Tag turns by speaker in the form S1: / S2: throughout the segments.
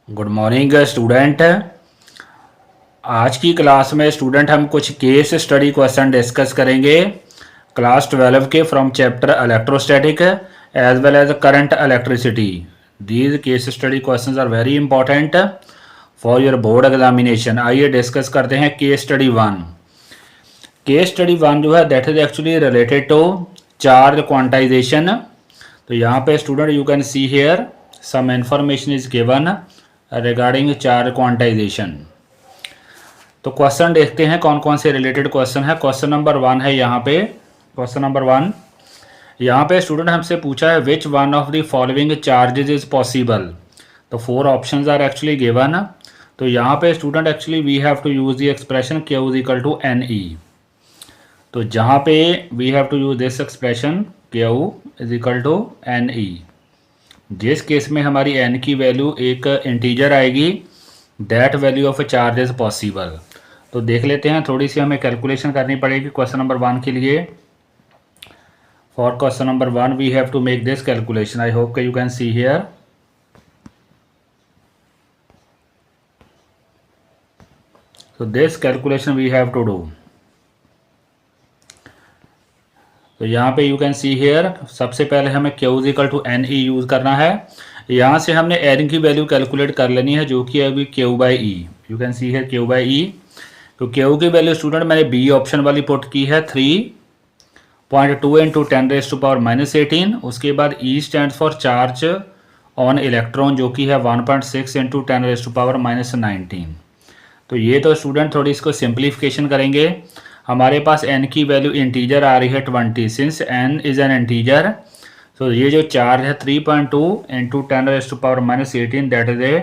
S1: Good morning student. आज की class में स्टूडेंट हम कुछ केस स्टडी क्वेश्चन डिस्कस करेंगे क्लास 12 के from chapter electrostatic as well as current electricity. These case study questions are very important for your board examination. आइए discuss करते हैं case study one. Case study one जो है that is actually related to charge quantization. तो यहाँ पे student you can see here some information is given regarding charge quantization. तो question देखते हैं कौन कौन से रिलेटेड क्वेश्चन है। क्वेश्चन नंबर वन है यहाँ पे। क्वेश्चन नंबर वन यहाँ पे स्टूडेंट हमसे पूछा है which one of the following charges is possible. तो four options are actually given. तो यहाँ पे student actually we have to use the expression Q is equal to NE। तो जहाँ पे we have to use this expression Q is equal to NE, जिस case में हमारी n की वैल्यू एक इंटीजर आएगी that value of charge is possible. तो देख लेते हैं, थोड़ी सी हमें कैलकुलेशन करनी पड़ेगी क्वेश्चन नंबर वन के लिए। For question number one we have to make this calculation. I hope you can see here. so this calculation we have to do। तो यहाँ पे यू कैन सी हेयर सबसे पहले हमें Q is equal to NE use करना है। यहाँ से हमने n की वैल्यू कैलकुलेट कर लेनी है जो कि है अभी Q by E. You can see here Q by E. तो Q की वैल्यू स्टूडेंट मैंने बी ऑप्शन वाली पुट की है 3.2 इंटू 10⁻⁻18। उसके बाद E stand for charge on electron जो कि है 1.6 इंटू 10⁻⁻19। तो ये तो स्टूडेंट थोड़ी इसको सिंप्लीफिकेशन करेंगे। हमारे पास n की वैल्यू इंटीजर आ रही है 20। Since n is an integer तो ये जो चार्ज है 3.2 into 10⁻⁻18 that is a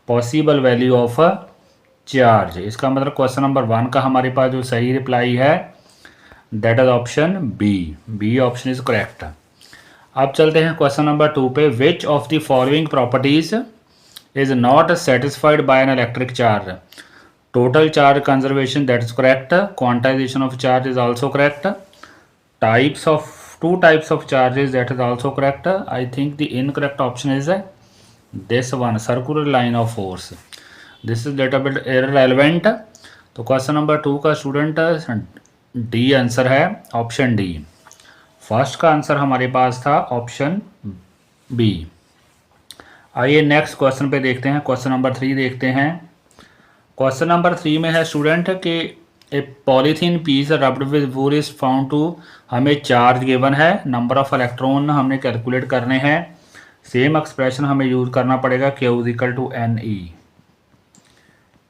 S1: possible value of charge. इसका मतलब क्वेश्चन नंबर वन का हमारे पास जो सही रिप्लाई है that is option B option is correct. अब चलते हैं क्वेश्चन नंबर टू पे। Which of the following properties is not satisfied by an electric charge. Total charge conservation, that is correct. Quantization of charge is also correct. Two types of charges, that is also correct. I think the incorrect option is this one, circular line of force. This is little bit irrelevant. तो question number to का student D answer है, option D. First का answer हमारे पास था option B. आइए next question पे देखते हैं। क्वेश्चन नंबर थ्री देखते हैं। क्वेश्चन नंबर थ्री में है स्टूडेंट कि a polythene piece rubbed with wool is found to, हमें चार्ज गिवन है, नंबर ऑफ इलेक्ट्रॉन हमने कैलकुलेट करने हैं। सेम एक्सप्रेशन हमें यूज करना पड़ेगा Q is equal to NE।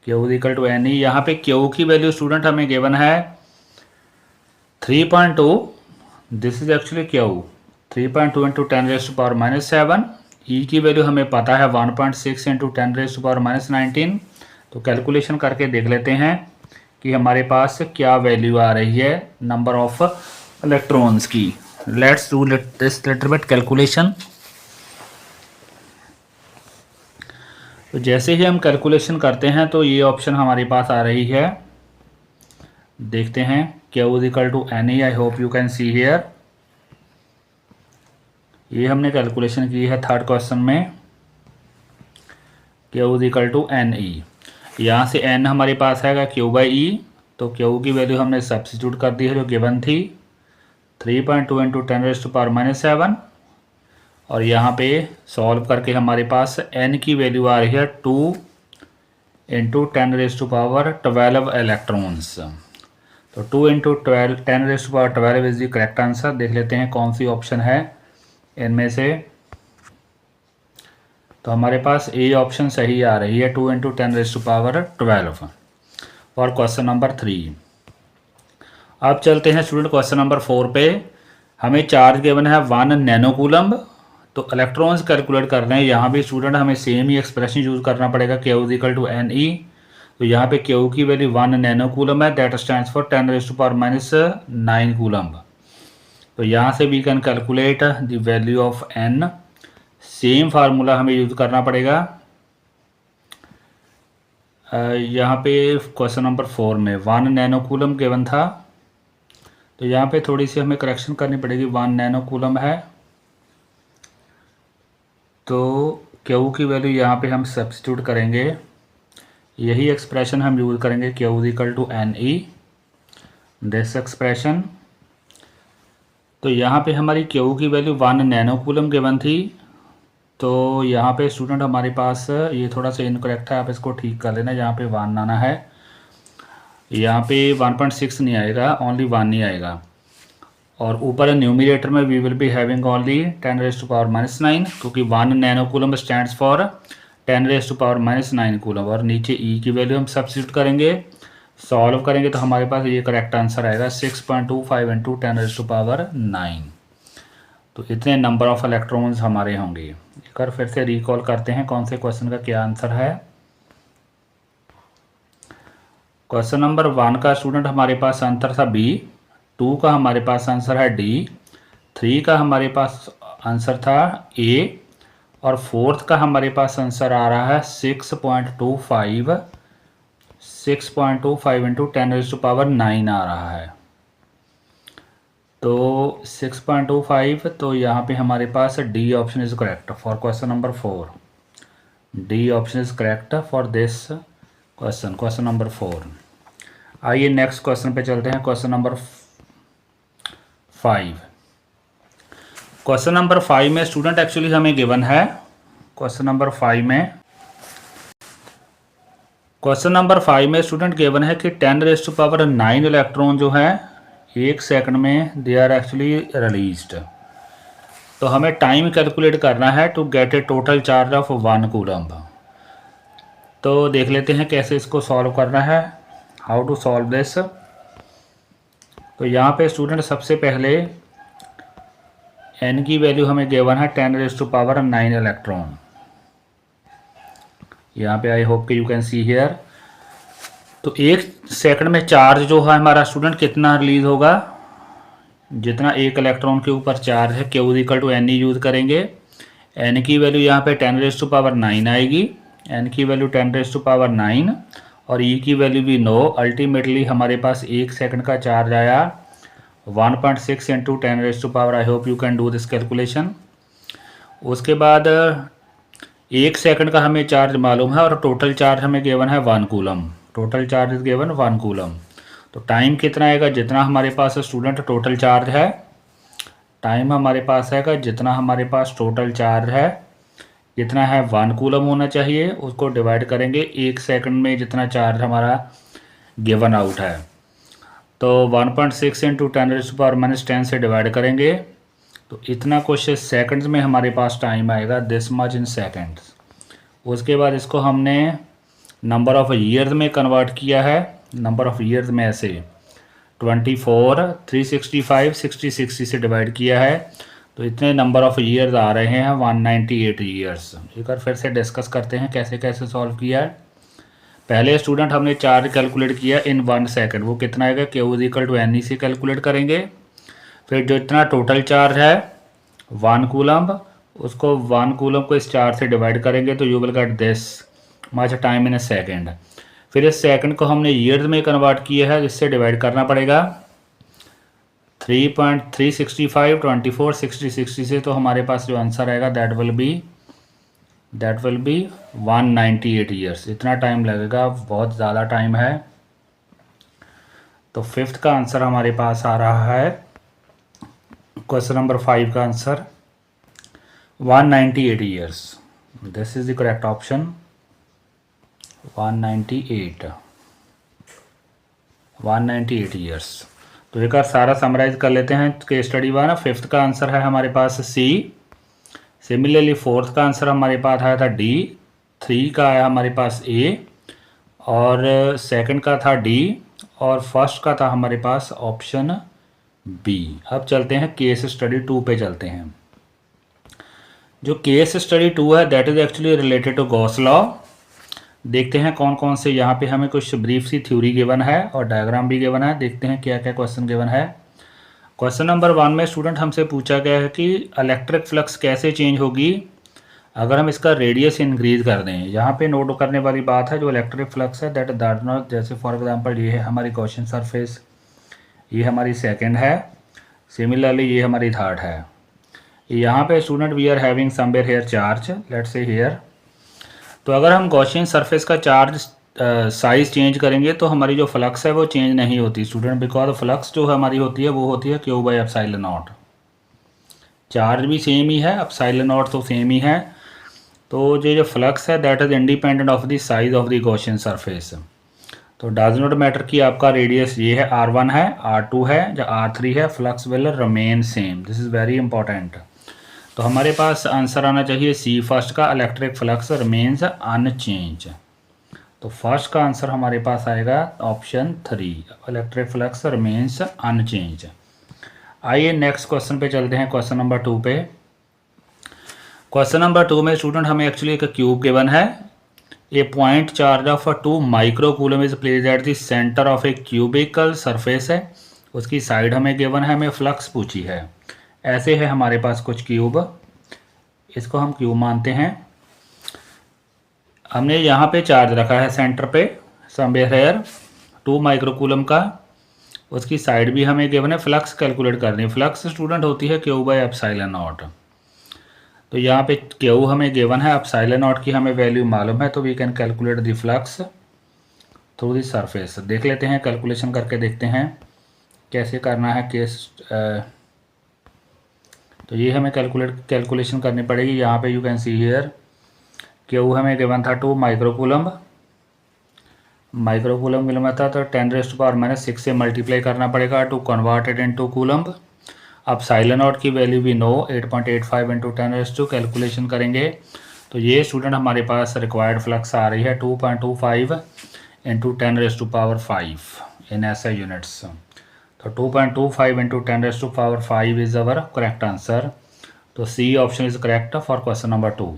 S1: Q is equal to NE। यहाँ पे Q की वैल्यू स्टूडेंट हमें गिवन है 3.2। This is actually Q 3.2 into 10⁻⁻7। E की वैल्यू हमें पता है 1.6 इंटू 10⁻⁻19। तो कैलकुलेशन करके देख लेते हैं कि हमारे पास क्या वैल्यू आ रही है नंबर ऑफ इलेक्ट्रॉन्स की। Let's do this little bit calculation. तो जैसे ही हम कैलकुलेशन करते हैं तो ये ऑप्शन हमारे पास आ रही है। देखते हैं Q is equal to NE। I hope you can see here. ये हमने कैलकुलेशन की है थर्ड क्वेश्चन में। Q is equal to NE। यहाँ से n हमारे पास आएगा Q बाई ई। तो Q की वैल्यू हमने सब्सिट्यूट कर दी है जो गिवन थी 3.2 इंटू 10⁻⁻7। और यहाँ पे सॉल्व करके हमारे पास n की वैल्यू आ रही है 2 इंटू 10⁻12 इलेक्ट्रॉन्स। तो 2 into 10⁻12 is the correct answer. देख लेते हैं कौन सी ऑप्शन है इनमें से। तो हमारे पास ए ऑप्शन सही आ रही है 2 into 10⁻12 for question number three. अब चलते हैं स्टूडेंट क्वेश्चन नंबर फोर पे। हमें चार्ज गिवन है 1 नैनोकूलम्ब। तो इलेक्ट्रॉन्स कैलकुलेट कर रहे हैं। यहाँ भी स्टूडेंट हमें सेम ही एक्सप्रेशन यूज़ करना पड़ेगा Q is equal to NE। तो यहाँ पे Q की वैल्यू 1 नैनोकूलम्ब है दैट स्टैंड्स फॉर 10⁻⁹ कूलम्ब। तो यहाँ से we can calculate the value of n। Same formula हमें यूज़ करना पड़ेगा यहाँ पे क्वेश्चन नंबर फोर में 1 नैनोकूलम गिवन था। तो यहाँ पे थोड़ी सी हमें करेक्शन करनी पड़ेगी। 1 नैनोकूलम है तो क्यू की वैल्यू यहाँ पे हम सब्स्टिट्यूट करेंगे, यही एक्सप्रेशन हम यूज़ करेंगे Q equal to N E, this expression. तो यहाँ पे हमारी क्यू की वैल्यू 1 नैनो कूलम गिवन थी, तो यहाँ पे स्टूडेंट हमारे पास ये थोड़ा सा इनकरेक्ट है, आप इसको ठीक कर लेना। यहाँ पे 1 आना है, यहाँ पे 1.6 नहीं आएगा, ओनली 1 नहीं आएगा। और ऊपर न्यूमिनेटर में we will be having only 10⁻⁻9, क्योंकि 1 nano coulomb stands for 10⁻⁻9 coulomb. और नीचे ई की वैल्यू हम सब्स्टिट्यूट करेंगे, सॉल्व करेंगे तो हमारे पास ये करेक्ट आंसर आएगा 6.25 इंटू 10⁻9। तो इतने नंबर ऑफ इलेक्ट्रॉन्स हमारे होंगे। एक बार फिर से रिकॉल करते हैं कौन से क्वेश्चन का क्या आंसर है। क्वेश्चन नंबर 1 का स्टूडेंट हमारे पास आंसर था बी, 2 का हमारे पास आंसर है डी, 3 का हमारे पास आंसर था ए, और 4th का हमारे पास आंसर आ रहा है 6.25 इंटू 10⁻9 आ रहा है। तो 6.25, तो यहाँ पे हमारे पास D option is correct for question number 4। D option is correct for this question number 4। आइए नेक्स्ट क्वेश्चन पे चलते हैं, क्वेश्चन नंबर 5। क्वेश्चन नंबर 5 में स्टूडेंट एक्चुअली हमें गिवन है, क्वेश्चन नंबर 5 में स्टूडेंट गिवन है कि 10⁻9 इलेक्ट्रॉन जो है 1 सेकंड में दे आर एक्चुअली रिलीज्ड। तो हमें टाइम कैलकुलेट करना है to get a total charge of 1 coulomb. तो देख लेते हैं कैसे इसको सॉल्व करना है, हाउ टू सॉल्व दिस। तो यहाँ पे स्टूडेंट सबसे पहले n की वैल्यू हमें गिवन है 10⁻9 इलेक्ट्रॉन। यहाँ पे आई होप कि यू कैन सी हियर। तो 1 सेकंड में चार्ज जो है हमारा स्टूडेंट कितना रिलीज होगा, जितना 1 इलेक्ट्रॉन के ऊपर चार्ज है, Q equal to N E use करेंगे। n की वैल्यू यहाँ पे 10⁻9 आएगी, n की वैल्यू 10⁻9 और e की वैल्यू भी 9। अल्टीमेटली हमारे पास 1 सेकंड का चार्ज आया 1.6 into 10⁻, I hope you can do this calculation. उसके बाद 1 सेकंड का हमें चार्ज मालूम है और टोटल चार्ज हमें गिवन है 1 coulomb. Total charge is given 1 coulomb. तो टाइम कितना आएगा, जितना हमारे पास स्टूडेंट टोटल चार्ज है, टाइम हमारे पास आएगा जितना हमारे पास टोटल चार्ज है, जितना है 1 कूलम होना चाहिए, उसको डिवाइड करेंगे 1 सेकंड में जितना चार्ज हमारा गिवन आउट है। तो 1.6 इंटू 10⁻10 से डिवाइड करेंगे तो इतना कुछ सेकंड्स में हमारे पास टाइम आएगा, दिस मच इन सेकंड्स। उसके बाद इसको हमने नंबर ऑफ़ ईयर्स में कन्वर्ट किया है। नंबर ऑफ़ ईयर्स में ऐसे 24, 365, 60 से डिवाइड किया है, तो इतने नंबर ऑफ़ ईयर्स आ रहे हैं 198 ईयर्स। एक बार फिर से डिस्कस करते हैं कैसे कैसे सॉल्व किया है। पहले स्टूडेंट हमने चार्ज कैलकुलेट किया इन 1 सेकंड, वो कितना आएगा, Q equal to N E से कैलकुलेट करेंगे। फिर जो इतना टोटल चार्ज है 1 कूलम, उसको 1 कूलम को इस चार्ज से डिवाइड करेंगे तो you will get this much time in A second. फिर इस सेकंड को हमने ईयर्स में कन्वर्ट किया है, जिससे डिवाइड करना पड़ेगा 3.365, 24, 60 से, तो हमारे पास जो आंसर आएगा दैट विल बी 198 ईयर्स। इतना टाइम लगेगा, बहुत ज़्यादा टाइम है। तो 5th का आंसर हमारे पास आ रहा है, क्वेश्चन नंबर 5 का answer 198 years. This is the correct option, 198 years. तो एक बार सारा समराइज कर लेते हैं कि स्टडी 1। 5th का आंसर है हमारे पास सी। सिमिलरली 4th का आंसर हमारे पास आया था डी, 3 का आया हमारे पास ए, और सेकंड का था डी, और फर्स्ट का था हमारे पास ऑप्शन बी। अब चलते हैं केस स्टडी 2 पे चलते हैं। जो केस स्टडी 2 है that is actually related to Gauss law. देखते हैं कौन कौन से, यहाँ पे हमें कुछ ब्रीफ सी थ्योरी गिवन है और डायग्राम भी गिवन है। देखते हैं क्या क्या क्वेश्चन गिवन है। क्वेश्चन नंबर 1 में स्टूडेंट हमसे पूछा गया है कि इलेक्ट्रिक फ्लक्स कैसे चेंज होगी अगर हम इसका रेडियस इंक्रीज कर दें। यहाँ पे नोट करने वाली बात है, जो इलेक्ट्रिक फ्लक्स है दैट नॉट, जैसे फॉर एग्जांपल ये है हमारी क्वेश्चन सरफेस, ये हमारी सेकंड है, सिमिलरली ये हमारी थर्ड है। यहाँ पे student we are having somewhere here charge, let's say here. तो अगर हम गॉसियन सरफेस का चार्ज साइज चेंज करेंगे तो हमारी जो फ्लक्स है वो चेंज नहीं होती स्टूडेंट, बिकॉज फ्लक्स जो हमारी होती है वो होती है Q by epsilon not. Charge भी सेम ही है, एप्सिलॉन नॉट तो सेम ही है। तो जो फ्लक्स है that is independent of the size of the Gaussian surface. तो डज नॉट मैटर कि आपका रेडियस ये है R1 है, R2 है या R3 है, flux will remain same. This is very important. तो हमारे पास आंसर आना चाहिए सी फर्स्ट का, इलेक्ट्रिक फ्लक्स रिमेन्स अनचेंज। तो फर्स्ट का आंसर हमारे पास आएगा option 3, electric flux remains unchange. आइए नेक्स्ट क्वेश्चन पे चलते हैं, क्वेश्चन नंबर 2 पे। क्वेश्चन नंबर 2 में स्टूडेंट हमें एक्चुअली एक क्यूब गिवन है। A point charge of 2 microcoulomb is placed at the centre of a cubical surface है, उसकी साइड हमें गिवन है, हमें फ्लक्स पूछी है। ऐसे है हमारे पास कुछ क्यूब, इसको हम क्यूब मानते हैं। हमने यहाँ पे चार्ज रखा है सेंटर पे समवेयर हेयर 2 माइक्रोकूलम का, उसकी साइड भी हमें गिवन है। फ्लक्स कैलकुलेट करनी है। फ्लक्स स्टूडेंट होती है क्यू बाई एप्सिलॉन नॉट। तो यहाँ पे क्यू हमें गिवन है, एप्सिलॉन नॉट की हमें वैल्यू मालूम है, तो we can calculate the flux through the surface. देख लेते हैं, कैलकुलेशन करके देखते हैं कैसे करना है केस। तो ये हमें कैलकुलेशन करनी पड़ेगी। यहाँ पे you can see here Q हमें गिवन था 2 माइक्रोकूलम मिला था, तो 10⁻⁻6 से मल्टीप्लाई करना पड़ेगा to convert it into coulomb. अब एप्सिलॉन नॉट की वैल्यू भी नो 8.85 इंटू 10⁻², कैलकुलेशन करेंगे तो ये स्टूडेंट हमारे पास रिक्वायर्ड फ्लक्स आ रही है 2.25 इंटू 10⁻5 इन ऐसे यूनिट्स। तो 2.25 into 10⁻5 is our correct answer. तो C option is correct for question number 2।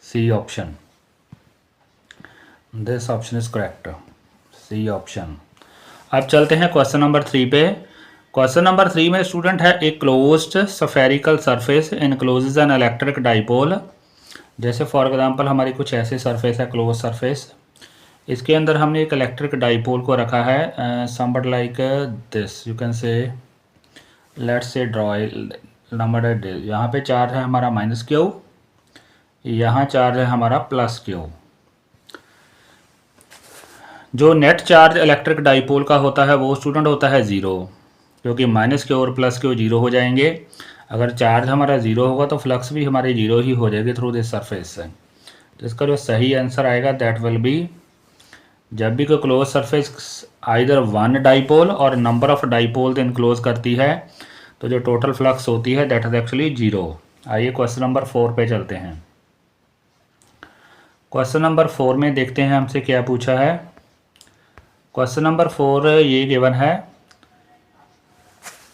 S1: C option, this option is correct, C option. अब चलते हैं क्वेश्चन नंबर 3 पे। क्वेश्चन नंबर 3 में स्टूडेंट है एक closed spherical surface encloses an electric dipole. जैसे for example हमारी कुछ ऐसे सरफेस है, क्लोज सरफेस, इसके अंदर हमने एक इलेक्ट्रिक डाइपोल को रखा है somewhat like this, you can say let's say draw number. यहाँ पे चार्ज है हमारा -Q, यहाँ चार्ज है हमारा +Q। जो नेट चार्ज इलेक्ट्रिक डाइपोल का होता है वो स्टूडेंट होता है 0, क्योंकि -Q और +Q 0 हो जाएंगे। अगर चार्ज हमारा 0 होगा तो फ्लक्स भी हमारी 0 ही हो जाएगी थ्रू दिस सरफेस से। तो इसका जो सही आंसर आएगा दैट विल बी, जब भी कोई क्लोज सरफेस आइदर 1 डाइपोल और नंबर ऑफ डाइपोल इनक्लोज करती है तो जो टोटल फ्लक्स होती है दैट इज एक्चुअली 0। आइए क्वेश्चन नंबर 4 पे चलते हैं। क्वेश्चन नंबर 4 में देखते हैं हमसे क्या पूछा है। क्वेश्चन नंबर 4 ये गिवन है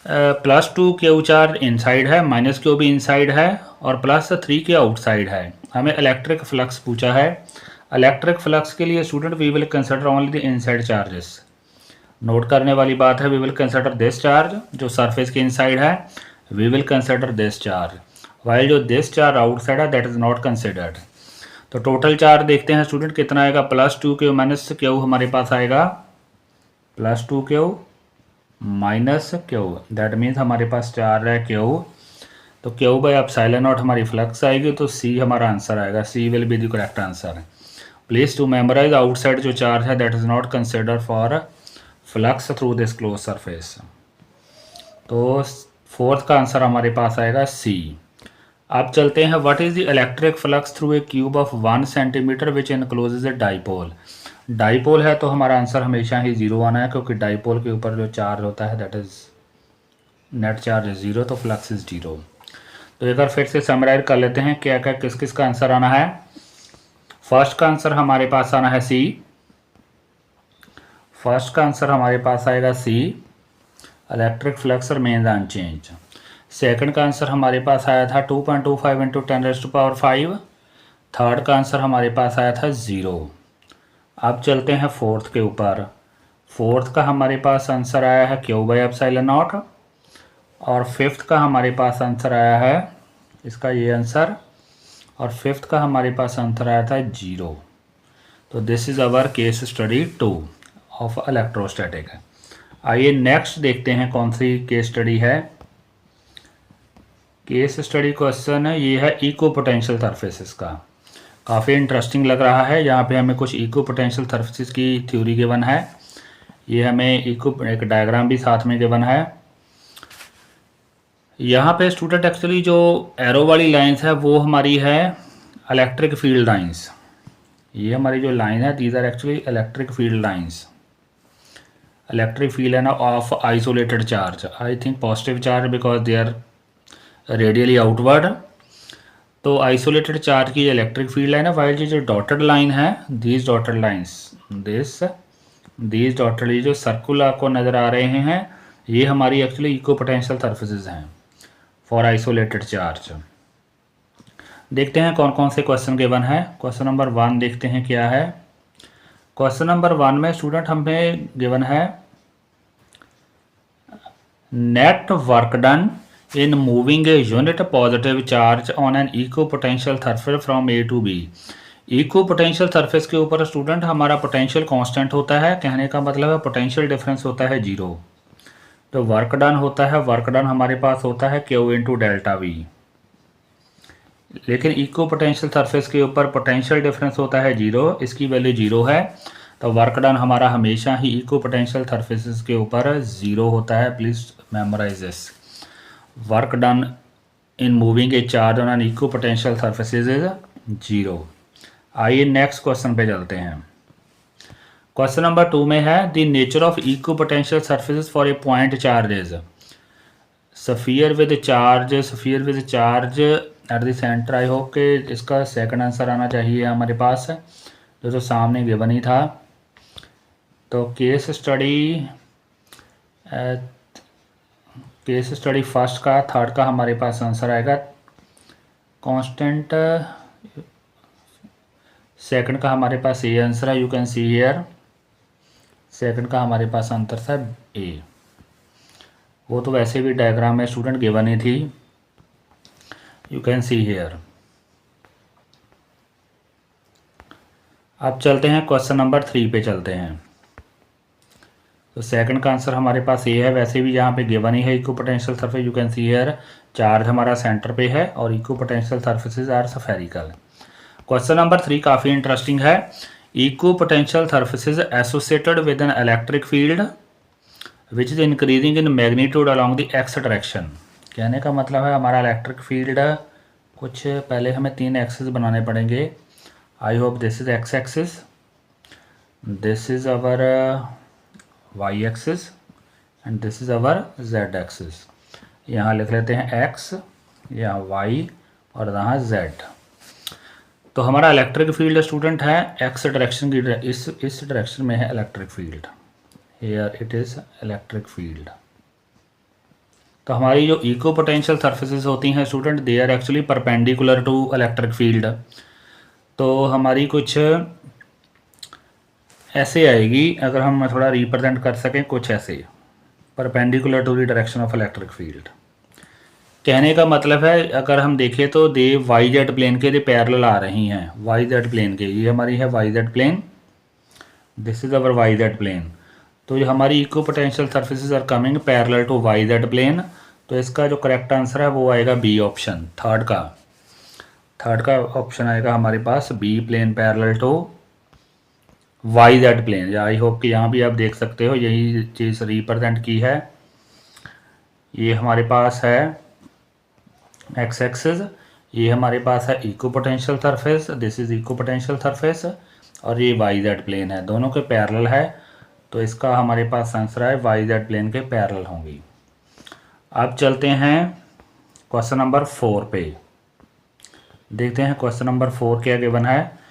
S1: +2 क्यू चार्ज इनसाइड है, -Q भी इनसाइड है और +3 के आउटसाइड है। हमें इलेक्ट्रिक फ्लक्स पूछा है। इलेक्ट्रिक फ्लक्स के लिए student we will consider only the inside charges. Note करने वाली बात है, we will consider this charge जो सरफेस के इनसाइड है, we will consider this charge, while जो दिस चार्ज आउटसाइड है दैट इज नॉट कंसिडर्ड। तो टोटल चार्ज देखते हैं स्टूडेंट कितना आएगा, +2Q -Q हमारे पास आएगा +2Q -Q, दैट मीन्स हमारे पास चार्ज है Q। तो Q बाई एप्सिलॉन नॉट हमारी फ्लक्स आएगी, तो C हमारा आंसर आएगा, C will be the correct answer. Please to memorize outside जो चार्ज है that is not consider for flux through this close surface. तो 4th का आंसर हमारे पास आएगा C। अब चलते हैं, what is the electric flux through a cube of 1 centimetre which encloses a dipole. Dipole है तो हमारा आंसर हमेशा ही 0 आना है, क्योंकि डाइपोल के ऊपर जो चार्ज होता है that is net charge is 0, तो फ्लक्स इज 0। तो एक बार फिर से समराइज कर लेते हैं क्या क्या किस किस का आंसर आना है। फर्स्ट का आंसर हमारे पास आना है C, फर्स्ट का आंसर हमारे पास आएगा C, electric flux remains unchange. Second का आंसर हमारे पास आया था 2.25 इंटू 10⁻5। थर्ड का आंसर हमारे पास आया था 0। अब चलते हैं 4th के ऊपर। 4th का हमारे पास आंसर आया है Q बाई एप्सिलॉन नॉट, और 5th का हमारे पास आंसर आया है इसका ये आंसर, और 5th का हमारे पास आंसर आया था 0। तो this is our case study 2 of electrostatic. आइए नेक्स्ट देखते हैं कौन सी केस स्टडी है। केस स्टडी क्वेश्चन है, ये है इको पोटेंशियल सरफेसेस का। काफ़ी इंटरेस्टिंग लग रहा है। यहाँ पे हमें कुछ इको पोटेंशियल सरफेसेस की थ्योरी गिवन है। ये हमें इको एक डायग्राम भी साथ में गिवन है। यहाँ पे स्टूडेंट एक्चुअली जो एरो वाली लाइंस है वो हमारी है इलेक्ट्रिक फील्ड लाइंस। ये हमारी जो लाइन है these are actually electric field lines. Electric field है ना of isolated charge, I think positive charge because they are radially outward. तो आइसोलेटेड चार्ज की इलेक्ट्रिक फील्ड है ना, वाइल जो डॉटेड लाइन है these dotted lines these dotted, ये जो सर्कुल आपको नज़र आ रहे हैं ये हमारी एक्चुअली इको पोटेंशियल सरफेसेस हैं फॉर आइसोलेटेड चार्ज। देखते हैं कौन कौन से क्वेश्चन गिवन है। क्वेश्चन नंबर 1 देखते हैं क्या है। क्वेश्चन नंबर 1 में स्टूडेंट हमें गिवन है net work done in moving a unit positive charge on an equipotential surface from A to B। Equipotential surface के ऊपर स्टूडेंट हमारा पोटेंशियल कांस्टेंट होता है, कहने का मतलब है पोटेंशियल डिफरेंस होता है 0। तो वर्क डन होता है, वर्क डन हमारे पास होता है Q इंटू डेल्टा वी। लेकिन इक्विपोटेंशियल सरफेस के ऊपर पोटेंशियल डिफरेंस होता है 0, इसकी वैल्यू 0 है। तो वर्क डन हमारा हमेशा ही इक्विपोटेंशियल सरफेसेस के ऊपर 0 होता है। Please memorize this. Work done in moving a charge on an equipotential surfaces is 0। आइए नेक्स्ट क्वेश्चन पे चलते हैं। क्वेश्चन नंबर 2 में है the nature of equipotential surfaces for a point charge is sphere with charge eight the centre. I hope कि इसका second answer आना चाहिए हमारे पास, जो सामने गिवन ही था। तो केस स्टडी फर्स्ट का, थर्ड का हमारे पास आंसर आएगा कांस्टेंट। सेकंड का हमारे पास ए आंसर है, you can see here. Second का हमारे पास आंसर था ए। वो तो वैसे भी डायग्राम में स्टूडेंट गिवन ही थी, यू कैन सी हियर। अब चलते हैं क्वेश्चन नंबर 3 पे चलते हैं। तो सेकंड का आंसर हमारे पास ये है, वैसे भी यहाँ पे गिवन ही है equipotential surface, you can see here. Charge हमारा सेंटर पे है और equipotential surfaces are spherical. Question number 3 काफ़ी इंटरेस्टिंग है। Equipotential surfaces associated with an electric field which is increasing in magnitude along the x direction. कहने का मतलब है हमारा इलेक्ट्रिक फील्ड कुछ पहले हमें 3 एक्सिस बनाने पड़ेंगे। I hope this is x axis, this is our y axis and this is our z axis. यहाँ लिख लेते हैं x, यहाँ y और यहाँ z। तो हमारा इलेक्ट्रिक फील्ड स्टूडेंट है x डायरेक्शन की, इस डायरेक्शन में है electric field, here it is electric field. तो हमारी जो इक्विपोटेंशियल सरफेसेस होती हैं student they are actually perpendicular to electric field. तो हमारी कुछ ऐसे आएगी, अगर हम थोड़ा रिप्रेजेंट कर सकें कुछ ऐसे, perpendicular to the direction of electric field. कहने का मतलब है अगर हम देखें तो दे वाई जेड प्लेन के दे पैरेलल आ रही हैं, वाई जेड प्लेन के। ये हमारी है Y Z plane, this is our Y Z plane. तो ये हमारी equipotential surfaces are coming parallel to Y Z plane. तो इसका जो करेक्ट आंसर है वो आएगा बी ऑप्शन, थर्ड का ऑप्शन आएगा हमारे पास B, plane parallel to Y Z plane. या आई होप कि यहाँ भी आप देख सकते हो यही चीज़ रिप्रेजेंट की है। ये हमारे पास है एक्स एक्सिस, ये हमारे पास है equipotential surface, this is equipotential surface, और ये वाई जेड प्लेन है, दोनों के पैरेलल है। तो इसका हमारे पास आंसर है वाई जेड प्लेन के पैरेलल होंगी। अब चलते हैं क्वेश्चन नंबर 4 पे, देखते हैं क्वेश्चन नंबर 4 क्या गिवन है।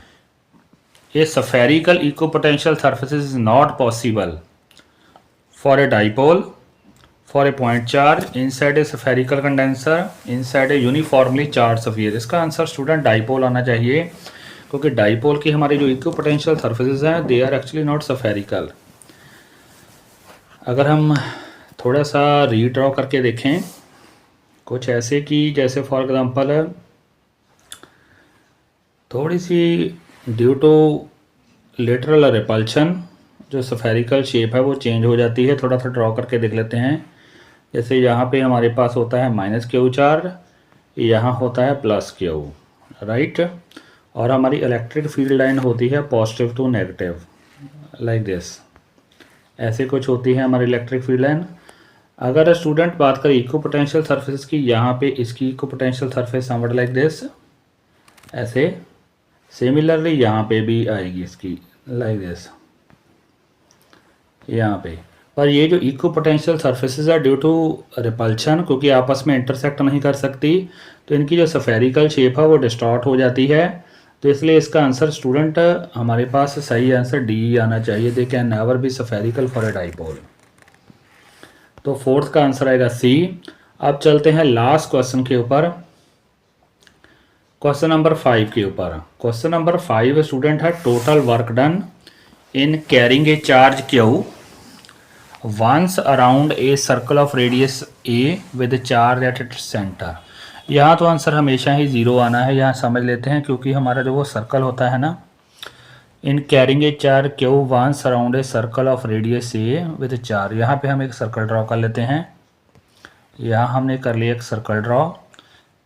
S1: A spherical equipotential surface is not possible for a dipole for a point charge inside a spherical condenser inside a uniformly charged sphere। इसका आंसर स्टूडेंट डाइपोल आना चाहिए, क्योंकि dipole की हमारी जो इक्विपोटेंशियल सरफेसेस हैं they are actually not spherical. अगर हम थोड़ा सा रीड्रॉ करके देखें कुछ ऐसे कि जैसे फॉर एग्जांपल थोड़ी सी ड्यू टू लेटरल रिपल्शन जो स्फेरिकल शेप है वो चेंज हो जाती है। थोड़ा सा ड्रॉ करके देख लेते हैं। जैसे यहाँ पे हमारे पास होता है -Q चार्ज यहाँ होता है प्लस क्यू, राइट। और हमारी इलेक्ट्रिक फील्ड लाइन होती है positive to negative, like this, ऐसे कुछ होती है हमारी इलेक्ट्रिक फील्ड लाइन। अगर स्टूडेंट बात करें इक्व पोटेंशियल सरफेस की, यहाँ पे इसकी equipotential surface somewhat like this, ऐसे। सिमिलरली यहाँ पे भी आएगी इसकी, लाइक दिस, यहाँ पे। पर ये जो इक्व पोटेंशियल सरफेसेस है ड्यू टू रिपल्शन, क्योंकि आपस में इंटरसेक्ट नहीं कर सकती, तो इनकी जो स्फेरिकल शेप है वो डिस्टॉर्ट हो जाती है। तो इसलिए इसका आंसर स्टूडेंट हमारे पास सही आंसर डी आना चाहिए। They can never be spherical for a dipole. तो फोर्थ का आंसर आएगा सी। अब चलते हैं लास्ट क्वेश्चन के ऊपर, क्वेश्चन नंबर 5 के ऊपर। क्वेश्चन नंबर 5 स्टूडेंट है total work done in carrying a charge Q once around a circle of radius a with charge at its centre. यहाँ तो आंसर हमेशा ही ज़ीरो आना है, यहाँ समझ लेते हैं, क्योंकि हमारा जो वो सर्कल होता है ना, in carrying a charge Q once around a circle of radius a with charge. यहाँ पे हम एक सर्कल ड्रॉ कर लेते हैं। यहाँ हमने कर लिया एक सर्कल ड्रॉ,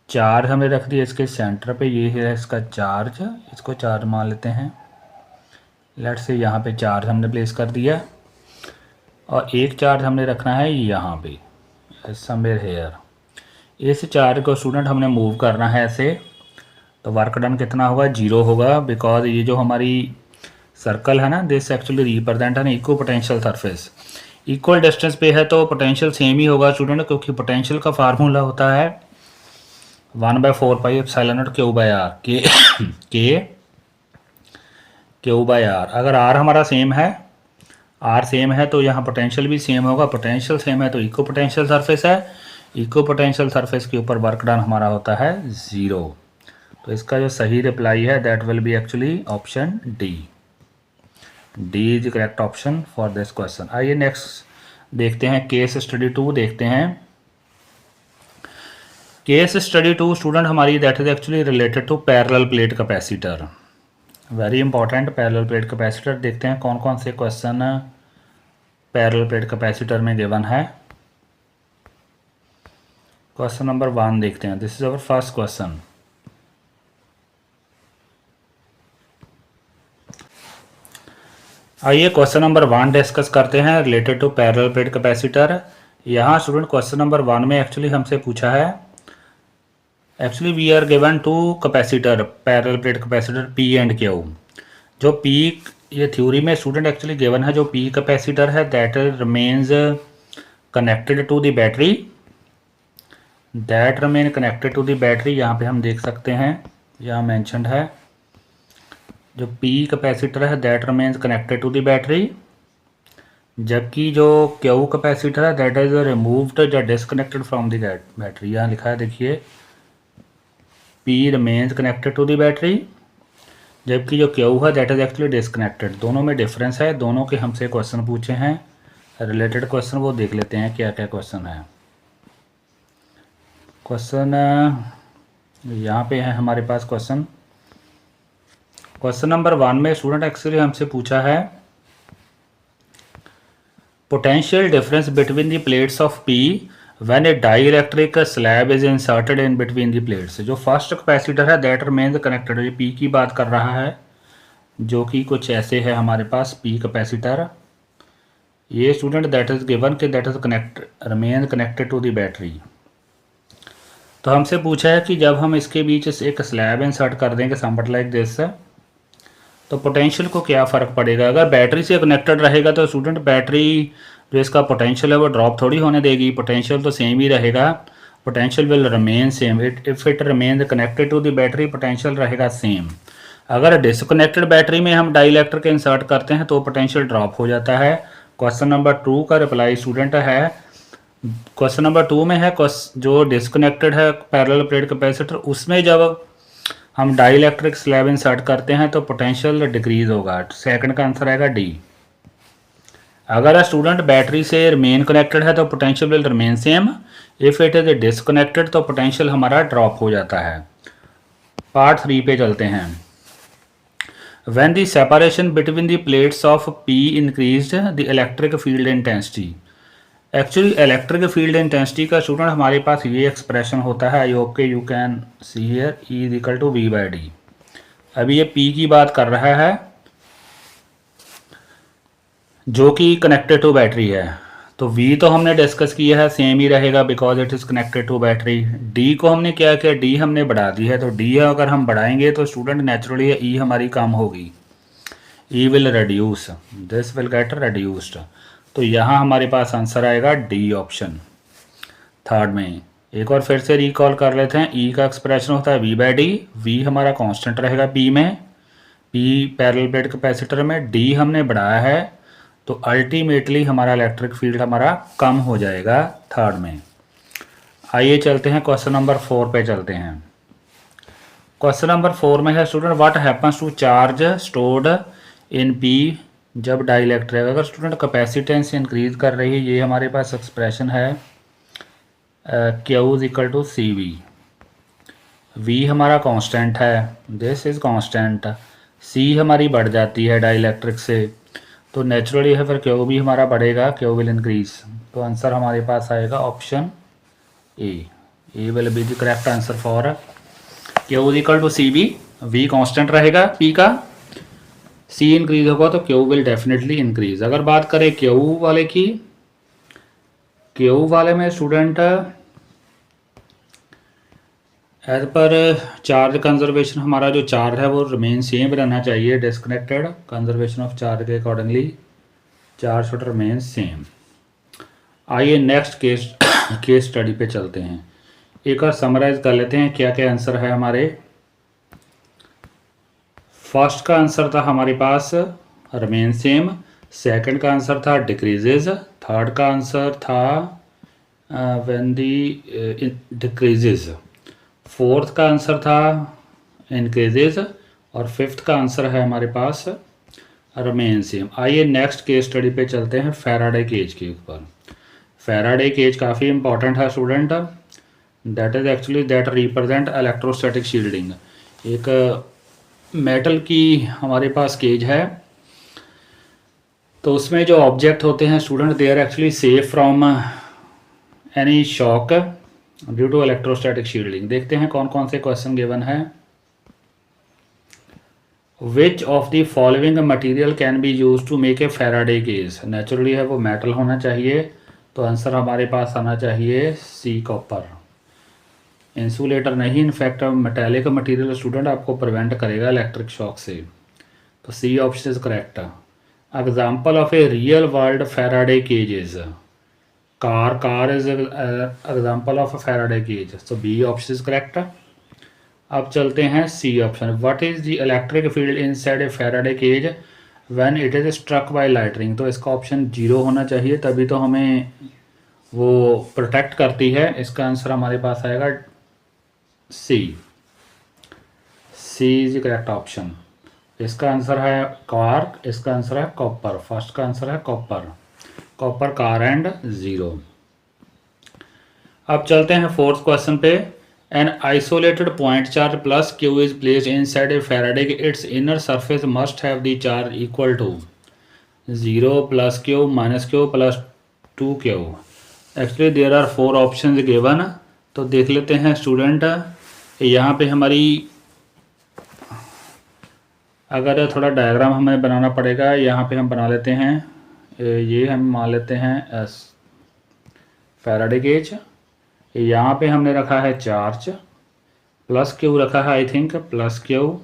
S1: चार्ज हमने रख दिया इसके सेंटर पे, ये है इसका चार्ज, इसको चार्ज मान लेते हैं। लेट्स से यहाँ पे चार्ज हमने प्लेस कर दिया, और एक चार्ज हमने रखना है यहाँ पे समवेयर हेयर। इस चार्ज को स्टूडेंट हमने मूव करना है ऐसे, तो वर्क डन कितना होगा, 0 होगा, बिकॉज ये जो हमारी सर्कल है ना, this actually represent N equal potential surface. Equal distance पे है तो पोटेंशियल सेम ही होगा स्टूडेंट, क्योंकि पोटेंशियल का फार्मूला होता है 1/4 pi epsilon naught Q by R, K Q by R. अगर आर हमारा सेम है, आर सेम है तो यहाँ पोटेंशियल भी सेम होगा, पोटेंशियल सेम है तो इक्वल पोटेंशियल सरफेस है, इक्वल पोटेंशियल सरफेज के ऊपर वर्क डन हमारा होता है 0। तो इसका जो सही रिप्लाई है that will be actually option D. D is correct option for this question. आइए नेक्स्ट देखते हैं, केस स्टडी 2 देखते हैं। केस स्टडी 2 स्टूडेंट हमारी that is actually related to parallel plate capacitor, very important. Parallel plate capacitor देखते हैं कौन कौन से क्वेश्चन पैरेलल प्लेट कैपेसिटर में गिवन है। क्वेश्चन नंबर 1 देखते हैं, this is our first question. आइए क्वेश्चन नंबर 1 डिस्कस करते हैं related to parallel plate capacitor. यहाँ स्टूडेंट क्वेश्चन नंबर 1 में एक्चुअली हमसे पूछा है, actually we are given two capacitor, parallel plate capacitor P and Q. जो पी, ये थ्योरी में स्टूडेंट एक्चुअली गिवन है, जो पी कैपेसिटर है that remains connected to the battery, that remain connected to the battery. यहाँ पे हम देख सकते हैं, यहाँ मैंशनड है, जो पी कैपेसिटर है that remains connected to the battery, जबकि जो क्यू कैपेसिटर है दैट इज रिमूव्ड या डिसकनेक्टेड फ्रॉम द बैटरी। यहाँ लिखा है देखिए, P remains connected to the battery, जबकि जो क्यू है दैट इज एक्चुअली डिसकनेक्टेड। दोनों में डिफरेंस है, दोनों के हमसे क्वेश्चन पूछे हैं रिलेटेड क्वेश्चन, वो देख लेते हैं क्या क्या क्वेश्चन है। क्वेश्चन यहाँ पे है हमारे पास क्वेश्चन, क्वेश्चन नंबर 1 में स्टूडेंट एक्चुअली हमसे पूछा है potential difference between the plates of P when A dielectric slab is inserted in between the plates. जो फर्स्ट कैपेसिटर है दैट रिमेन्स कनेक्टेड, ये पी की बात कर रहा है, जो कि कुछ ऐसे है हमारे पास पी कैपेसिटर। ये स्टूडेंट दैट इज गिवन के that is remains connected to the battery. तो हमसे पूछा है कि जब हम इसके बीच एक स्लैब इंसर्ट कर देंगे समवट लाइक दिस, तो पोटेंशियल को क्या फ़र्क पड़ेगा। अगर बैटरी से कनेक्टेड रहेगा तो स्टूडेंट बैटरी जो इसका पोटेंशियल है वो ड्रॉप थोड़ी होने देगी, पोटेंशियल तो सेम ही रहेगा, potential will remain same. If it remain connected to the battery potential रहेगा सेम। अगर डिसकनेक्टेड बैटरी में हम डाइइलेक्ट्रिक इंसर्ट करते हैं तो पोटेंशियल ड्रॉप हो जाता है। क्वेश्चन नंबर 2 का रिप्लाई स्टूडेंट है, क्वेश्चन नंबर 2 में है जो डिसकनेक्टेड है पैरेलल प्लेट कैपेसिटर, उसमें जब हम डाइइलेक्ट्रिक स्लैब इंसर्ट करते हैं तो पोटेंशियल डिक्रीज होगा। सेकंड का आंसर आएगा डी। अगर स्टूडेंट बैटरी से रिमेन कनेक्टेड है तो potential will remain same, if it is disconnected तो पोटेंशियल हमारा ड्रॉप हो जाता है। पार्ट 3 पे चलते हैं। When the separation between the plates of P increased the electric field intensity. Actually electric field intensity का स्टूडेंट हमारे पास ये एक्सप्रेशन होता है, आई होप के you can see here E is equal to V by D. अभी ये P की बात कर रहा है जो कि कनेक्टेड टू बैटरी है, तो V तो हमने डिस्कस किया है सेम ही रहेगा because it is connected to battery. D को हमने क्या किया, D हमने बढ़ा दी है, तो D अगर हम बढ़ाएंगे तो स्टूडेंट नेचुरली E हमारी कम होगी, E will reduce, this will get reduced. तो यहाँ हमारे पास आंसर आएगा D ऑप्शन थर्ड में। एक और फिर से रिकॉल कर लेते हैं, E का एक्सप्रेशन होता है V बाई डी, V हमारा कांस्टेंट रहेगा P में, P पैरेलल प्लेट कैपेसिटर में, D हमने बढ़ाया है, तो अल्टीमेटली हमारा इलेक्ट्रिक फील्ड हमारा कम हो जाएगा थर्ड में। आइए चलते हैं क्वेश्चन नंबर 4 पे चलते हैं। क्वेश्चन नंबर 4 में है student what happens to charge stored in P जब डाइलेक्ट्रिक, अगर स्टूडेंट कैपेसिटेंस इंक्रीज कर रही है, ये हमारे पास एक्सप्रेशन है Q is equal to C V, V हमारा कांस्टेंट है, दिस इज कांस्टेंट, सी हमारी बढ़ जाती है डाइलेक्ट्रिक से, तो नेचुरली है फिर क्यू भी हमारा बढ़ेगा, क्यू विल इंक्रीज, तो आंसर हमारे पास आएगा option A will be the correct answer for Q is equal to C V, V constant रहेगा पी का, सी इंक्रीज होगा तो क्यू विल डेफिनेटली इंक्रीज। अगर बात करें क्यू वाले की, क्यू वाले में student as per charge conservation हमारा जो चार्ज है वो रिमेन सेम रहना चाहिए, डिस्कनेक्टेड कंजर्वेशन ऑफ चार्ज के accordingly charge should remain same. आइए नेक्स्ट केस स्टडी पे चलते हैं, एक और समराइज कर लेते हैं क्या क्या आंसर है हमारे। फर्स्ट का आंसर था हमारे पास रिमेन सेम, सेकंड का आंसर था डिक्रीजेज, थर्ड का आंसर था व्हेन दी डिक्रीजेज, फोर्थ का आंसर था इंक्रीजेज, और फिफ्थ का आंसर है हमारे पास रिमेन सेम। आइए नेक्स्ट केस स्टडी पे चलते हैं फैराडे केज के ऊपर। फैराडे केज काफ़ी इंपॉर्टेंट है student, that is actually that represent electrostatic shielding. एक मेटल की हमारे पास केज है, तो उसमें जो ऑब्जेक्ट होते हैं student they are actually safe from any shock due to electrostatic shielding. देखते हैं कौन कौन से क्वेश्चन गिवन है। Which of the following material can be use to make a Faraday cage, naturally है वो मेटल होना चाहिए, तो आंसर हमारे पास आना चाहिए सी कॉपर। इंसुलेटर नहीं, इनफैक्ट मेटेलिक मटेरियल स्टूडेंट आपको प्रिवेंट करेगा इलेक्ट्रिक शॉक से, तो C option is correct. Example of a real world Faraday cage is car is example of Faraday cage, तो बी ऑप्शन इज करेक्ट। अब चलते हैं C option, what is the electric field inside a Faraday cage when it is struck by lightning, तो इसका option 0 होना चाहिए, तभी तो हमें वो प्रोटेक्ट करती है। इसका आंसर हमारे पास आएगा सी इज करेक्ट ऑप्शन। इसका आंसर है कार, इसका आंसर है कॉपर, फर्स्ट का आंसर है कॉपर कार एंड 0। अब चलते हैं फोर्थ क्वेश्चन पे। An isolated point charge plus Q is placed inside a Faraday, its inner surface must have the charge equal to 0 plus Q minus Q plus 2q। Actually there are 4 option given, तो देख लेते हैं student. यहाँ पे हमारी अगर थोड़ा diagram हमें बनाना पड़ेगा, यहाँ पे हम बना लेते हैं, ये हम मान लेते हैं फैराडे गेज, यहाँ पे हमने रखा है चार्ज, प्लस क्यू रखा है, I think plus Q